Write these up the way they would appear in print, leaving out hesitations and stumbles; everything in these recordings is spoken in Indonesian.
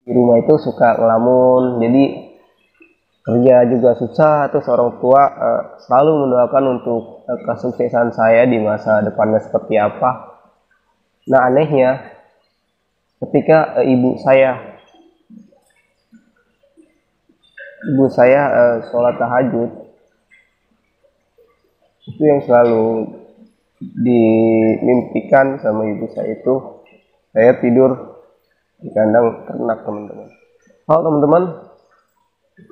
di rumah itu suka ngelamun, jadi kerja juga susah. Terus orang tua selalu mendoakan untuk kesuksesan saya di masa depannya seperti apa. Nah, anehnya ketika ibu saya sholat tahajud, itu yang selalu dimimpikan sama ibu saya itu saya tidur di kandang ternak, teman-teman. Halo teman-teman,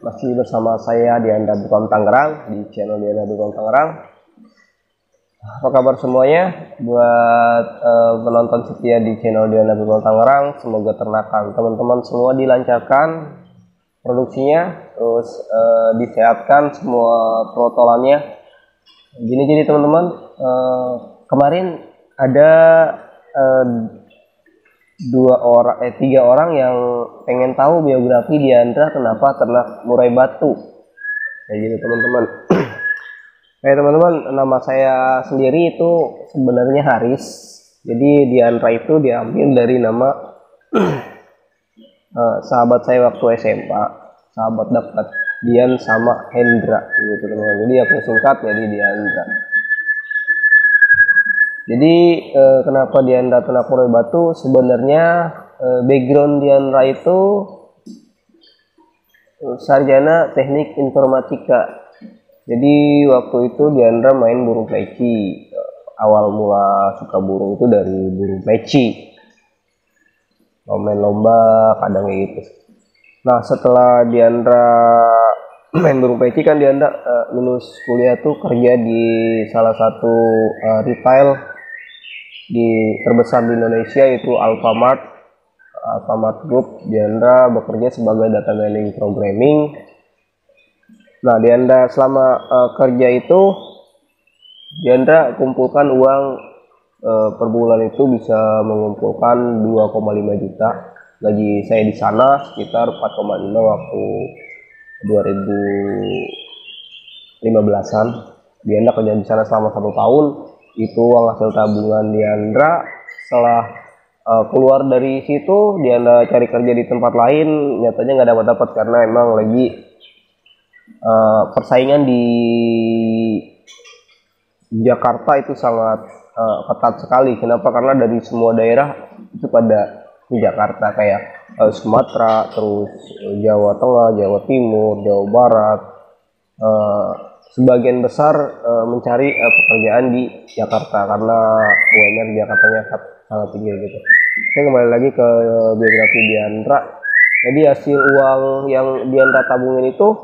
masih bersama saya Dianda Bukam Tangerang di channel Dianda Bukam Tangerang. Apa kabar semuanya buat penonton setia di channel Dianda Bukam Tangerang? Semoga ternakan teman-teman semua dilancarkan produksinya, terus disehatkan semua protolannya. Gini teman-teman, kemarin ada tiga orang yang pengen tahu biografi Diandra kenapa ternak murai batu, kayak gitu teman-teman. Teman-teman, nama saya sendiri itu sebenarnya Haris. Jadi Diandra itu diambil dari nama sahabat saya waktu SMA, sahabat dekat, Dian sama Hendra gitu teman-teman. Jadi aku singkat jadi Diandra. Jadi kenapa Diandra ternak murai batu? Sebenarnya background Diandra itu sarjana teknik informatika. Jadi waktu itu Diandra main burung peci. Awal mula suka burung itu dari burung peci. Main lomba kadang gitu. Nah, setelah Diandra main burung peci kan Diandra lulus kuliah tuh kerja di salah satu retail terbesar di Indonesia, yaitu Alfamart Group. Diandra bekerja sebagai data mining programming. Nah, Diandra selama kerja itu Diandra kumpulkan uang per bulan itu bisa mengumpulkan 2,5 juta. Gaji saya di sana sekitar 4,5 waktu 2015-an. Diandra kerja di sana selama 1 tahun. Itu uang hasil tabungan Diandra. Setelah keluar dari situ, Diandra cari kerja di tempat lain. Nyatanya nggak dapat karena emang lagi persaingan di Jakarta itu sangat ketat sekali. Kenapa? Karena dari semua daerah itu pada di Jakarta, kayak Sumatera, terus Jawa Tengah, Jawa Timur, Jawa Barat. Sebagian besar mencari pekerjaan di Jakarta karena UMR di Jakartanya sangat tinggi gitu. Oke, kembali lagi ke biografi Diandra. Jadi hasil uang yang Diandra tabungin itu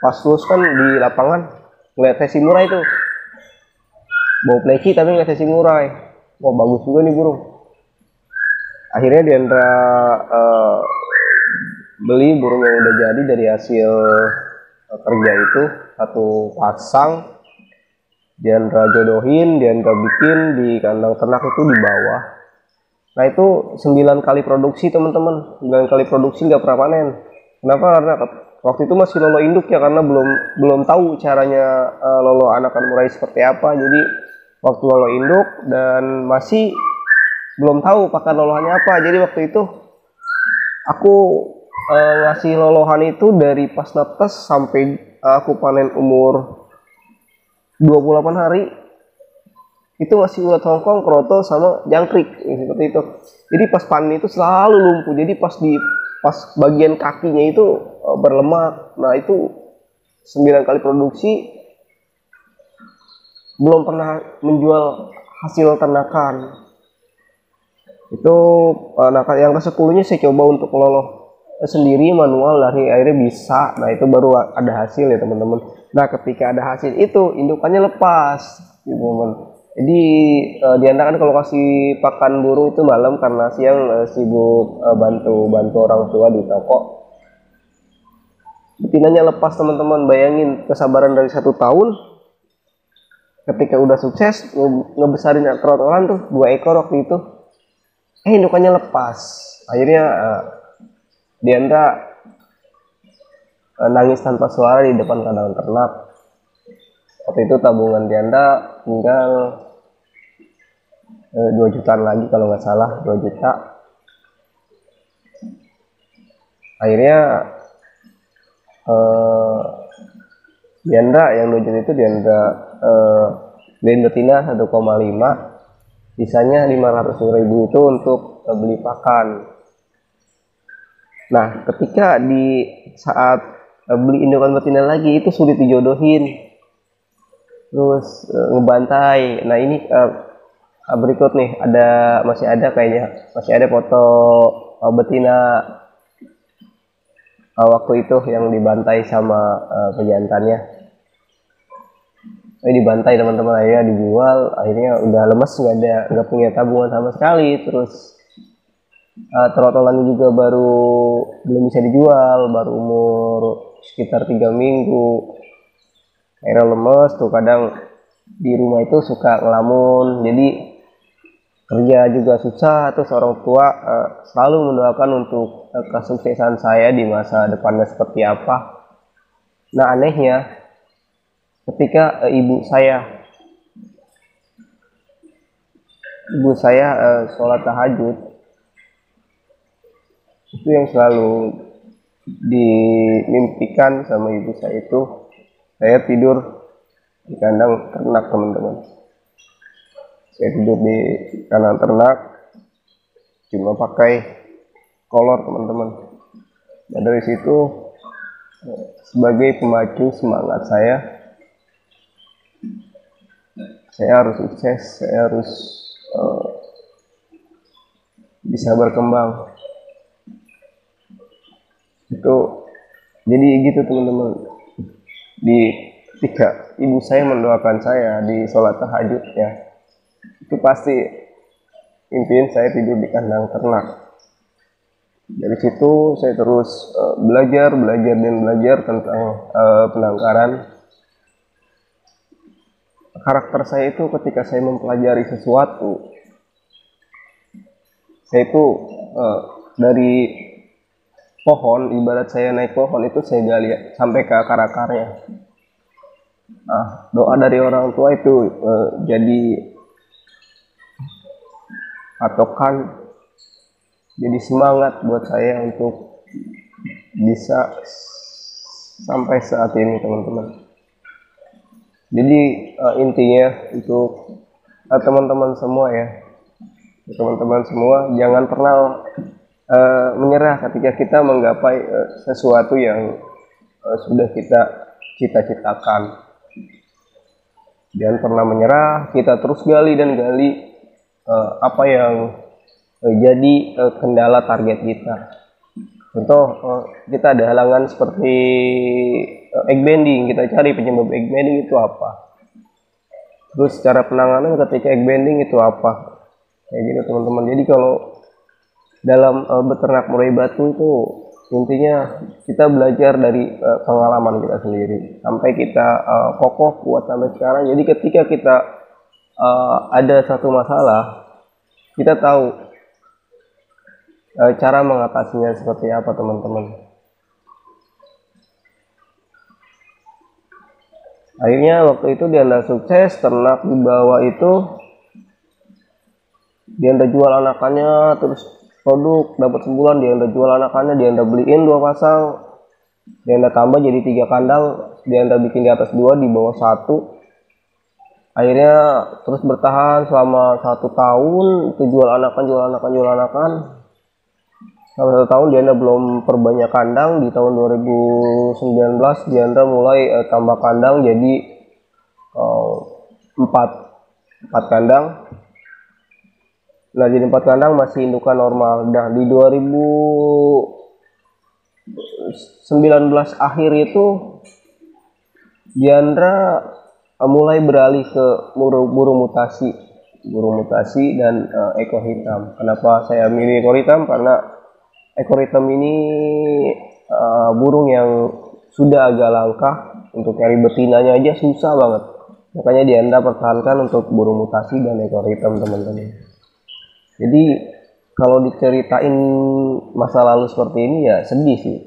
pas lulus kan di lapangan ngeliat sesi murai itu, bau pleci tapi nggak sesi murai. Wah, bagus juga nih burung. Akhirnya Diandra beli burung yang udah jadi dari hasil kerja itu, 1 pasang. Diandra jodohin, Diandra bikin di kandang ternak itu di bawah. Nah, itu 9 kali produksi teman-teman, 9 kali produksi nggak pernah panen. Kenapa? Karena waktu itu masih lolo induk ya, karena belum tahu caranya lolo anakan murai seperti apa. Jadi waktu lolo induk dan masih belum tahu pakan lolohannya apa. Jadi waktu itu aku ngasih lolohan itu dari pas netes sampai aku panen umur 28 hari itu masih ulat hongkong, kroto, sama jangkrik seperti itu. Jadi pas panen itu selalu lumpuh. Jadi pas bagian kakinya itu berlemak. Nah, itu 9 kali produksi belum pernah menjual hasil ternakan. Itu yang ke-10-nya saya coba untuk loloh sendiri manual, dari akhirnya bisa. Nah, itu baru ada hasil ya teman-teman. Nah, ketika ada hasil itu indukannya lepas gitu, teman. Jadi Diandra kan kalau kasih pakan burung itu malam karena siang sibuk bantu orang tua di toko. Betinanya lepas teman-teman. Bayangin kesabaran dari 1 tahun. Ketika udah sukses ngebesarin trotolan tuh 2 ekor waktu itu, indukannya lepas. Akhirnya Diandra nangis tanpa suara di depan kandang ternak. Waktu itu tabungan Diandra tinggal 2 jutaan lagi kalau nggak salah, 2 juta. Akhirnya Diandra yang 2 juta itu Diandra beliin betina 1,5, sisanya 500.000 itu untuk beli pakan. Nah, ketika di saat beli indukan betina lagi itu sulit dijodohin, terus ngebantai. Nah ini berikut nih, masih ada kayaknya, masih ada foto betina waktu itu yang dibantai sama pejantannya. Ini dibantai teman-teman, akhirnya dijual. Akhirnya udah lemes, nggak punya tabungan sama sekali. Terus trotolannya juga belum bisa dijual, baru umur sekitar 3 minggu. Akhirnya lemes tuh, kadang di rumah itu suka ngelamun, jadi kerja juga susah. Terus orang tua selalu mendoakan untuk kesuksesan saya di masa depannya seperti apa. Nah anehnya, ketika ibu saya sholat tahajud, itu yang selalu dimimpikan sama ibu saya itu, saya tidur di kandang ternak teman-teman. Saya tidur di kandang ternak, cuma pakai kolor teman-teman. Nah dari situ sebagai pemacu semangat saya harus sukses, saya harus bisa berkembang. Itu jadi gitu teman-teman. Ketika ibu saya mendoakan saya di sholat tahajud ya, itu pasti impian saya tidur di kandang ternak. Dari situ saya terus belajar tentang penangkaran. Karakter saya itu ketika saya mempelajari sesuatu, saya itu dari pohon, ibarat saya naik pohon itu saya gali sampai ke akar-akarnya. Doa dari orang tua itu jadi patokan, jadi semangat buat saya untuk bisa sampai saat ini teman-teman. Jadi intinya untuk teman-teman semua jangan pernah menyerah ketika kita menggapai sesuatu yang sudah kita cita-citakan. Jangan pernah menyerah, kita terus gali apa yang jadi kendala target kita. Contoh, kita ada halangan seperti egg bending, kita cari penyebab egg bending itu apa. Terus cara penanganan ketika egg bending itu apa. Kayak gitu teman-teman. Jadi kalau dalam beternak murai batu itu intinya kita belajar dari pengalaman kita sendiri sampai kita kokoh kuat sampai sekarang. Jadi ketika kita ada satu masalah, kita tahu cara mengatasinya seperti apa teman-teman. Akhirnya waktu itu Diandra sukses, ternak di bawah itu Diandra jual anakannya, terus produk dapat sebulan Diandra jual anakannya, Diandra beliin 2 pasang, Diandra tambah jadi 3 kandang, Diandra bikin di atas 2 di bawah 1. Akhirnya terus bertahan selama 1 tahun, itu jual anakan. Selama 1 tahun Diandra belum perbanyak kandang. Di tahun 2019 Diandra mulai tambah kandang jadi 4 kandang. Nah jadi 4 kandang masih indukan normal. Nah di 2019 akhir itu Diandra mulai beralih ke burung mutasi dan ekor hitam. Kenapa saya milih ekor hitam? Karena ekor hitam ini burung yang sudah agak langka, untuk cari betinanya aja susah banget. Makanya Diandra pertahankan untuk burung mutasi dan ekor hitam teman-teman. Jadi kalau diceritain masa lalu seperti ini ya sedih sih.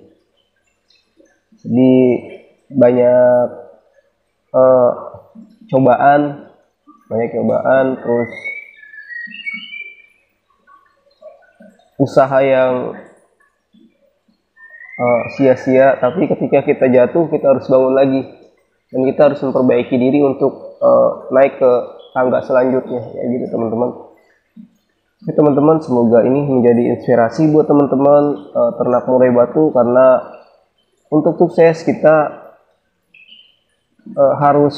Sedih, banyak cobaan, terus usaha yang sia-sia, tapi ketika kita jatuh kita harus bangun lagi dan kita harus memperbaiki diri untuk naik ke tangga selanjutnya ya gitu teman-teman. Oke teman-teman, semoga ini menjadi inspirasi buat teman-teman ternak murai batu, karena untuk sukses kita harus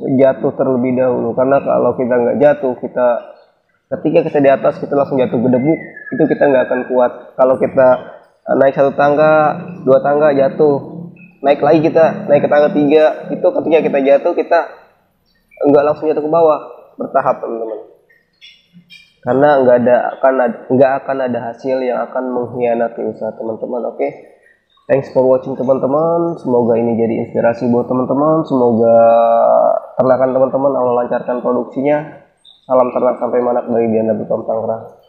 jatuh terlebih dahulu, karena kalau kita nggak jatuh, ketika kita di atas kita langsung jatuh gedebuk, itu kita nggak akan kuat. Kalau kita naik 1 tangga, 2 tangga jatuh, naik lagi kita naik ke tangga 3, itu ketika kita jatuh kita nggak langsung jatuh ke bawah, bertahap teman-teman, karena nggak akan ada hasil yang akan mengkhianati usaha teman-teman. Oke, thanks for watching teman-teman, semoga ini jadi inspirasi buat teman-teman, semoga ternakan teman-teman Allah lancarkan produksinya. Salam ternak sampai manak dari Dian Nabi Tangerang.